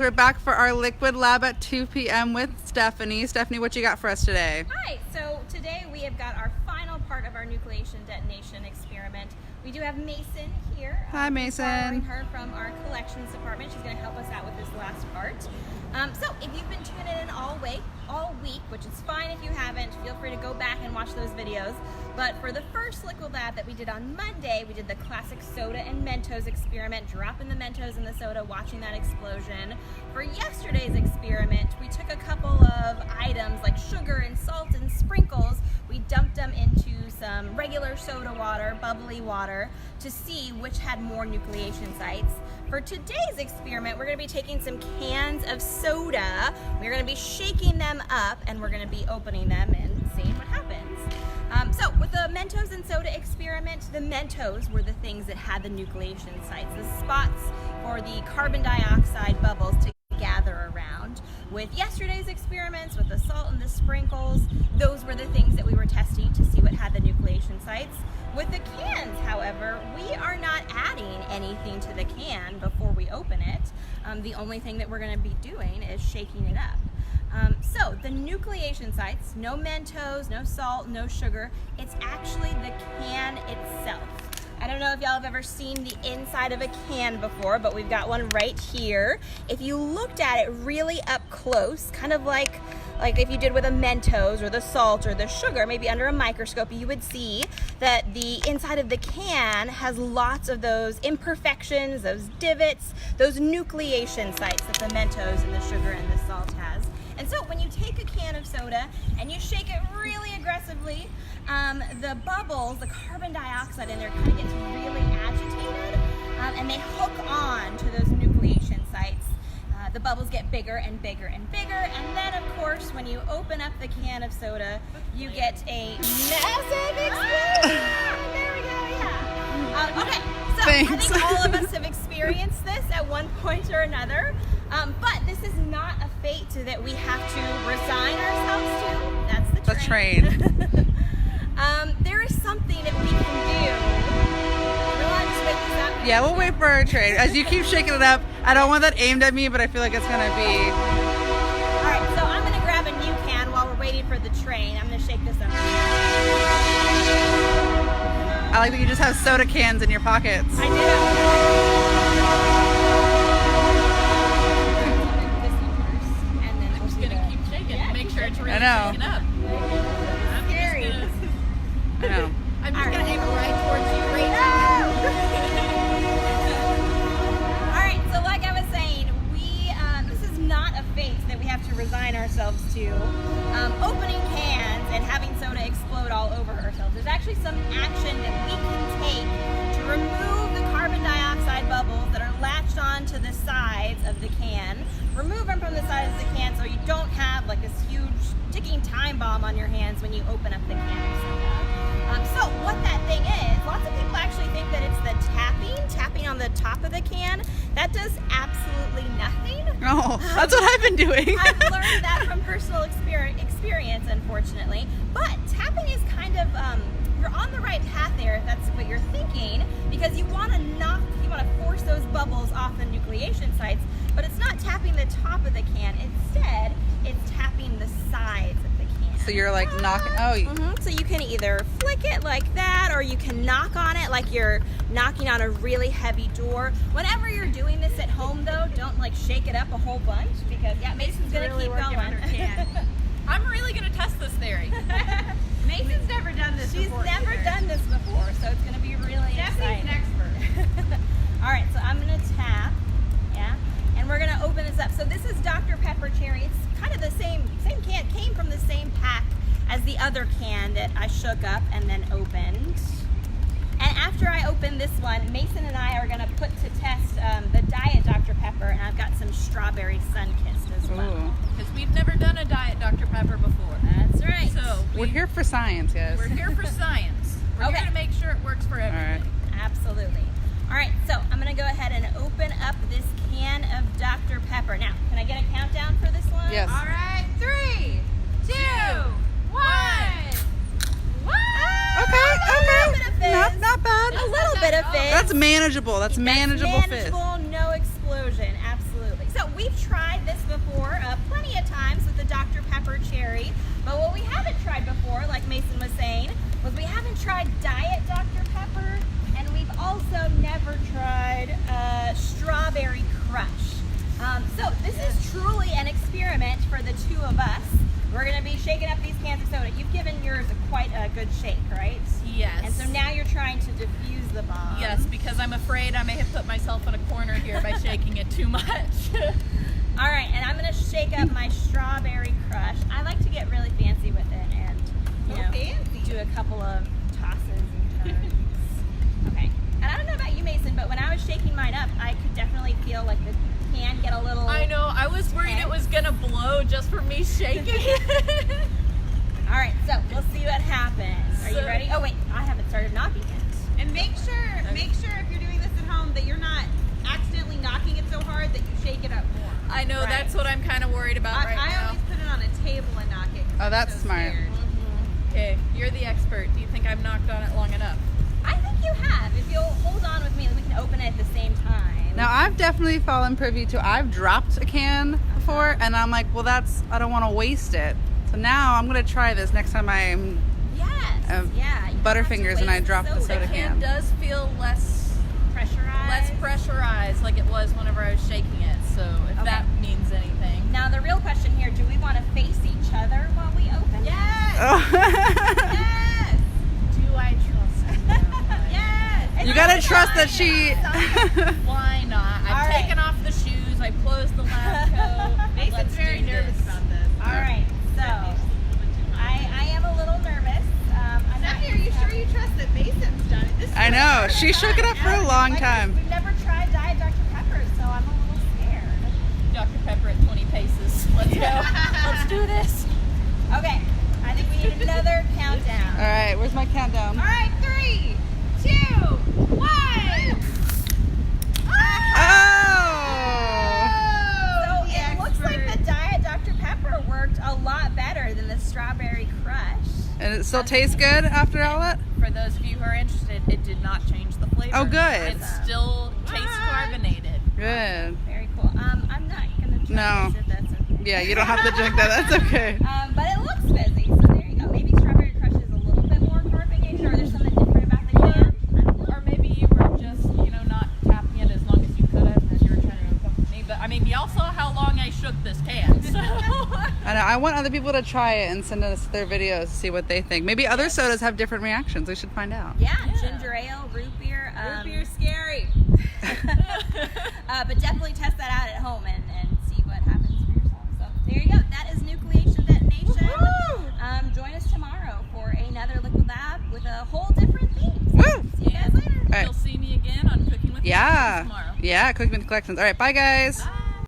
we're back for our liquid lab at 2 p.m. with Stephanie. Stephanie, what you got for us today? Hi, so today we have got our final part of our nucleation detonation experiment. We do have Mason here. Hi, Mason. Borrowing her from our collections department. She's going to help us out with this last part. So if you've been tuning in all week, which is fine if you haven't, feel free to go back and watch those videos. But for the first liquid lab that we did on Monday, we did the classic soda and Mentos experiment, dropping the Mentos in the soda, watching that explosion. For yesterday's experiment, we took a couple of items like sugar and salt and sprinkles. We dumped them into some regular soda water, bubbly water, to see which had more nucleation sites. For today's experiment, we're going to be taking some cans of soda, we're going to be shaking them up, and we're going to be opening them and seeing what happens. So with the Mentos and soda experiment, the Mentos were the things that had the nucleation sites, the spots for the carbon dioxide bubbles to gather around. With yesterday's experiments, with the salt and the sprinkles, those were the things that we were testing to see what had the nucleation sites. With the cans, however, we are not adding anything to the can before we open it. The only thing that we're going to be doing is shaking it up. So the nucleation sites, no Mentos, no salt, no sugar, it's actually the can itself. I don't know if y'all have ever seen the inside of a can before, but we've got one right here. If you looked at it really up close, kind of like if you did with a Mentos or the salt or the sugar, maybe under a microscope, you would see that the inside of the can has lots of those imperfections, those divots, those nucleation sites that the Mentos and the sugar and the salt has. And so when you take a can of soda and you shake it really aggressively, the bubbles, the carbon dioxide in there kind of gets really agitated, and they hook on to those nucleation sites. The bubbles get bigger and bigger and bigger, and then of course when you open up the can of soda, you get a massive explosion. There we go, yeah. Okay, so Thanks. I think all of us have experienced this at one point or another, but this is not a fate that we have to resign ourselves to. That's the train. There is something that we can do. We'll just wait this up. Yeah, we'll wait for our train. As you keep shaking it up, I don't want that aimed at me, but I feel like it's going to be... Alright, so I'm going to grab a new can while we're waiting for the train. I'm going to shake this up. I like that you just have soda cans in your pockets. I do. And then I'm just gonna keep shaking and make sure it's really I know. shaking up. Scary. I know. I'm just gonna aim it right towards you, Rachel. Alright, so like I was saying, this is not a fate that we have to resign ourselves to. Opening cans and having soda explode all over ourselves. There's actually some action that we can take to remove the carbon dioxide bubbles that are latched onto the sides of the can. Remove them from the sides of the can so you don't have like this huge ticking time bomb on your hands when you open up the can of soda. So what that thing is, lots of people actually think that it's the tapping on the top of the can. That does absolutely nothing. Oh, that's what I've been doing. I've learned that from personal experience, unfortunately. But tapping is kind of, you're on the right path there if that's what you're thinking, because you want to force those bubbles off the nucleation sites, but it's not tapping the top of the can. Instead, it's tapping the sides of the can. So you're like knocking... Oh, So you can either flick it like that, or you can knock on it like you're knocking on a really heavy door. Whenever you're doing this at home, though, don't like shake it up a whole bunch, because Mason's gonna really keep working going. on her can. I'm really gonna test this theory. Mason's never done this She's before. never done this before, so it's gonna be really Stephanie's exciting. an expert. All right, so I'm gonna tap, and we're gonna open this up. So this is Dr. Pepper Cherry. It's kind of the same can, came from the same pack as the other can that I shook up and then opened. And after I open this one, Mason and I are gonna put to test the Diet Dr. Pepper, and I've got some strawberry sun-kissed as well. ooh. Because we've never done a Diet Dr. Pepper before. That's right. So We're here for science, guys. we're here for science. We're Okay. here to make sure it works for everybody. Absolutely. All right, so I'm gonna go ahead and open up this can of Dr. Pepper. Now, can I get a countdown for this one? Yes. All right, 3, 2, 1. Ah, Okay, a little bit of fizz. Not bad. A little bit of fizz. That's manageable. That's manageable fizz. Manageable, no explosion. Absolutely. So we've tried this before plenty of times with the Dr. Pepper cherry, but what we haven't tried before, like Mason was saying, was we haven't tried Diet Dr. Pepper, and we've also never tried Strawberry Crush. So this is truly an experiment for the two of us. We're going to be shaking up these cans of soda. You've given yours quite a good shake, right? Yes. And so now you're trying to diffuse the bomb. Yes, because I'm afraid I may have put myself in a corner here by shaking it too much. All right, and I'm going to shake up my Strawberry Crush. I like to get really fancy with it and, you know, do a couple of tosses and turns. Okay. And I don't know about you, Mason, but when I was shaking mine up, I could definitely feel like the can get a little... I know, I was worried it was gonna blow just from me shaking it. All right, so we'll see what happens. Are you ready? Oh wait, I haven't started knocking yet. And make sure if you're doing this at home that you're not accidentally knocking it so hard that you shake it up more. I know, Right. That's what I'm kind of worried about right I now. always put it on a table and knock it. 'cause Oh, I'm that's so smart. scared. Okay, you're the expert. Do you think I've knocked on it long enough? I think you have. If you'll hold on with me, we can open it at the same time. Now I've definitely fallen privy to, I've dropped a can before and I'm like, well I don't want to waste it. So now I'm going to try this next time I'm Yes. Yeah. you don't have to Butterfingers and I waste drop the soda The can does feel less Pressurized. pressurized like it was whenever I was shaking it. So if that means anything. Now the real question here: do we want to face each other while we open? Yes! Oh. Yes! Do I trust you? Yes! You gotta trust that she... Why not? All I've right. taken off the shoes. I closed the lab coat. Mason's Let's very do nervous this. about this. All right. So I am a little nervous. I'm not Stephanie, are you sure you trust that Mason's done it? This is I know, the she first shook it time up for a ever. long Like, time. we've never tried Diet Dr. Pepper, so I'm a little scared. Dr. Pepper at 20 paces. Let's go. Let's do this. Okay. I think we need another countdown. All right, where's my countdown? All right, 3, 2, 1. Oh! So it looks like the Diet Dr. Pepper worked a lot better than the Strawberry Crush. And it still tastes good after all that? For those of you who are interested, it did not change the flavor. Oh, good. It still tastes carbonated. Good. Very cool. I'm not gonna try No. this if that's okay. Yeah, you don't have to drink that. That's okay. But it looks busy, so there you go. Maybe Strawberry Crush is a little bit more carbonated, or there's something different about the can. I don't know. Or maybe you were just, not tapping it as long as you could have, and you were trying to accompany me. But I mean, y'all saw how long I shook this can. So I know. I want other people to try it and send us their videos to see what they think. Maybe other sodas have different reactions. We should find out. Yeah, ginger ale, root beer. Root beer's scary. But definitely test that out at home and see what happens for yourself. So there you go. That is Nucleation Detonation. Join us tomorrow for another Liquid Lab with a whole different theme. Woo! See you guys later. All right. you'll see me again on Cooking with Yeah. Collections tomorrow. Yeah, Cooking with Collections. All right, bye guys. Bye.